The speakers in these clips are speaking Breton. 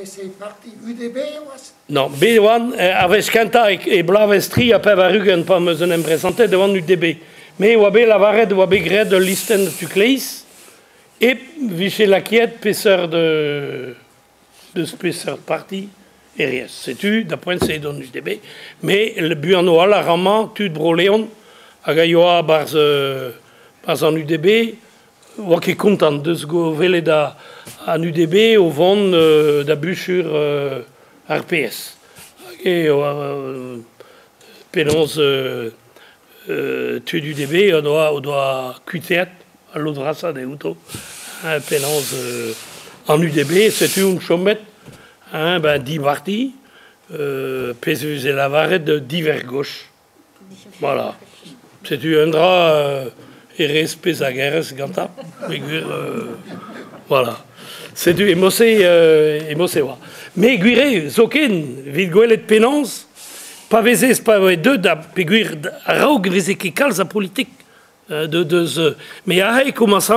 PC parti UDB was? Non, B1, avec Kanta et Blavestri, a Pevarugen, pas me zonem présenté devant UDB. Mais Wabé la varette, Wabé gré de Listen de Tucleis, et Vichy la quiette, pêcheur de spéceur parti, et rien. C'est-tu, d'après c'est dans UDB. Mais le Buanoa, la Raman, tu de Broléon, à Gaïoa, Barz en UDB, ou qui est content de se gouverner en UDB au vent d'abus sur RPS. Et pénance tu d'UDB, on doit QT à l'autre ça des autos. Pénance en UDB, c'est une chômette, ben 10 parties, PSV la varette de divers gauche. Voilà. C'est un drap. Et respect à guerre, c'est quand voilà. C'est du émossé, mais guiré, zoken, vidgoel et pénance, pas vesé, c'est pas deux d'apiguir, raug vesé qui cale sa politique mais il commence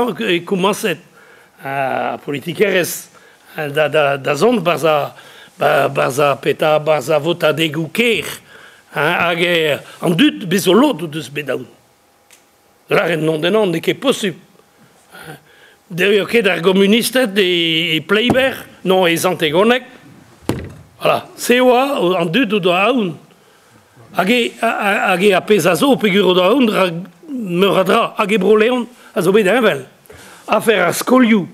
à politique reste, da zone barza peta barza vota dégouquer, en dut bisolo de ce bédaoun. Là, non de non, n'est que possible. D'ailleurs, qu'il y a des communistes et Playber, non, et Antégonec. Voilà, c'est quoi, en deux de Daoun. Agé à Pesazo, Péguro Daoun, Meuradra, Agé Broléon, à Zobé d'Invel. Affaire à Skoliou.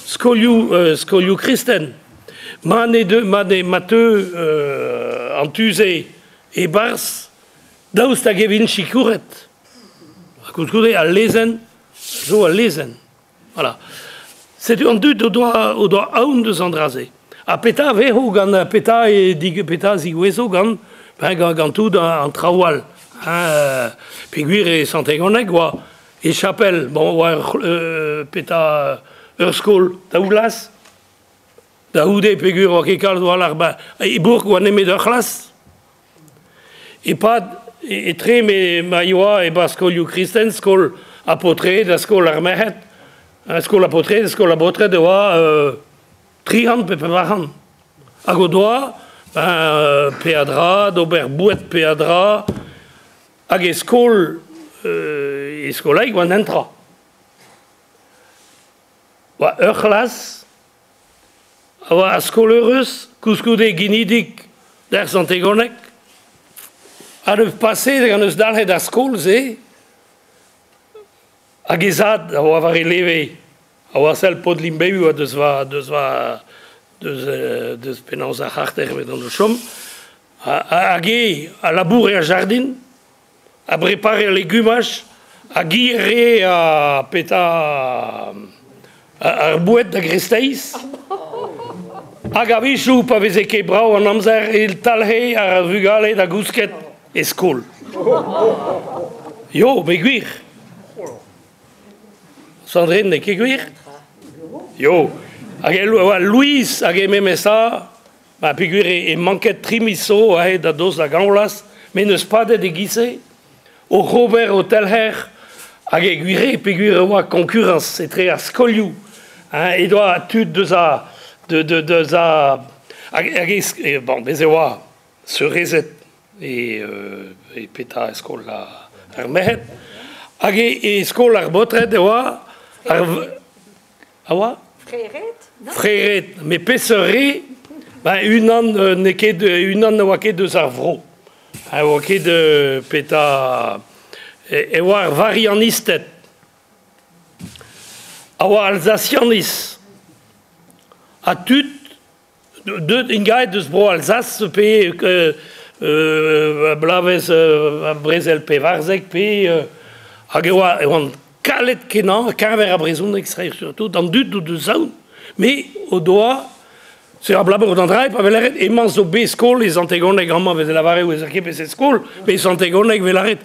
Skoliou Christen. Mateux, Antuzé et Bars, Daoustagé Vinci Couret. À Lezen, zo à Lezen. Voilà. C'est un doute au doigt aun de s'endraser. A peta veho gan peta et dig peta zigwezo gan tout en trawal. Piguir et Santégoneg et chapelle bon peta Eurskol daoulas daoudé piguir qui cal doit l'arba et bourg ou anémé de classe et pas et très mais maïwa et bascoliu christen skol apotré de skol armehet skol apotré de skol apotré de wa trihan pepevahan agodoa peadra d'oberbouet peadra ag skol skolaik wan entra wa eurchlas wa skoleurus kuskoude ginidik der Santégonec à le passé, quand nous allons dans l'école, c'est à Gizad, à avoir élevé, à avoir celle de l'imbé, ou de se pénancer à Harter, mais dans le chôme, à labourer à jardin, à préparer les légumages, à guirer à péta à bouette de Gristéis, à Gavichou, pas visé Kebrau, en Amzer, il talhe à Vugale, à Gousquet. Escol. Yo, mais guir. Sandrine, n'est que guir. Yo. Louise, a même ça. Ma figure est manquée de trimisso, à la dose de gaulas, mais ne pas de déguisé. Au Robert Hotelher, a guiré, figure à concurrence, c'est très à Scoliou. Il doit tout de ça. Bon, mais c'est quoi? Se reset. Et peta skol la armehet et skol arbotre de wa awa freret mais pesserie ben une an neke de une an wake de Zavro un wake de peta et wa varianistet awa alsacianis à tout de ingay de bro Alsace ce pays Blaves Brésil Pevarzek puis Agewa on calet kenan qu'un à Brésil extraire surtout dans du de zone mais au doigt c'est un blabber d'André pas veler et manzo B school les Antégonec grand avec la varée ou les équipes c'est school mais les Antégonec veler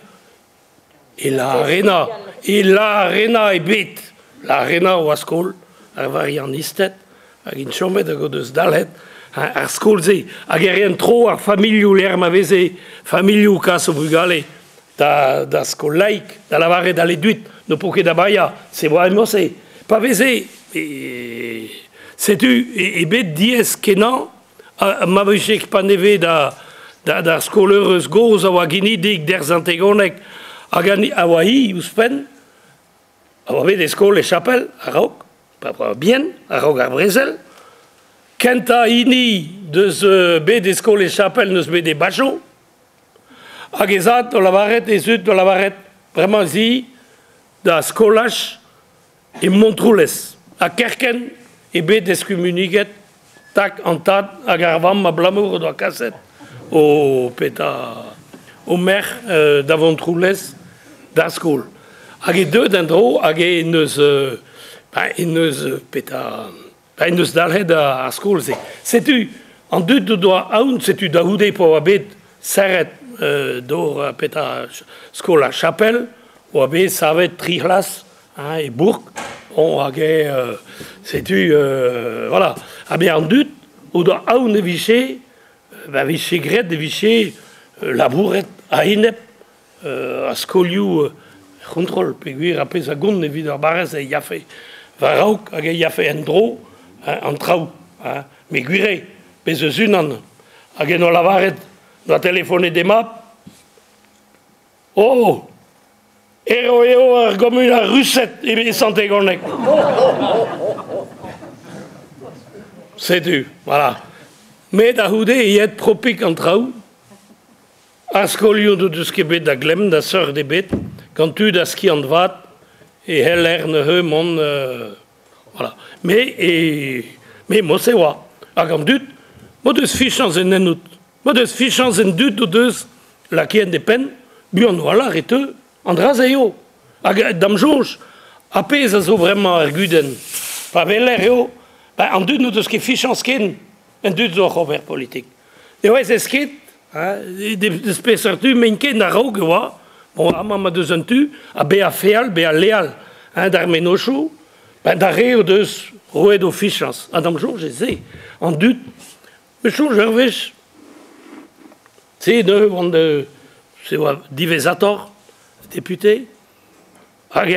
et l'arena est bête l'arena ou school à varianistet à une chambre de Sdalet à scolzer, à rien trop à familiou l'air m'avait familiou casse au Bugale, da scolaik, da la varre da les duit, no poke da baya, c'est moi c'est pas vaisé, et setu e bet diez kenan, ma vechek pa neve da skoleurez goz a oa ginidik der zantegonek a oa hi ouspen, a oa bet e skol e chapel a raok, pa bien, a raok ar brezel, kenta ini deus bet e skol e chapel neus bet e bajo, hag ezat o lavaret e zut o lavaret vraiment zi da skolaj e montroulez. A kerken e bet eskumuniget tak an tad hag ar vamm ma blamour o doa kaset o peta o mer da montroulez da skol. Hag e deud en dro hag e neus peta en neus dalhet a skol se. Setu an dud o doa aoun setu da houde po a bet serret d'or peta skol a chapel o a bet savet tri c'hlas e bourg on hag setu voilà a bet an dud o da aoun e viche viche gret e viche labouret a enep a skolioù kontrol peogwir a pez a gont evit ar barrez e yafe va raok hag e yafe en dro an traoù me gwire bez eus unan hag en o lavaret doa telefone demap oh eo ar gomun ar ruset e santegonek. Setu, voilà. Met a houde e yet propik an traoù, ar skolioù deus ket bet da glem, da seur de bet, kantu da ski an vat, e hel er ne heu mon, voilà. Me mo se oa, hag an dud, mo deus fichans en enout, mo deus fichans en dud o deus la kien de pen, buan oa et eux, an draz eo. Hag dam jonj, a pez a zo vremañ ar guden, pa veler eo, an dud no deus ket fichans ken, en dud zo c'hober politik. E oez ez ket, deus peseurtu, men ken da raok oa, bon, ama ma deus an tu, a be a feal, be a leal, d'ar menochou, da reo deus roet o fichans. A dam jonj ez e, an dud, me chonj ur vech, se de, an de, se oa divezator, député, hag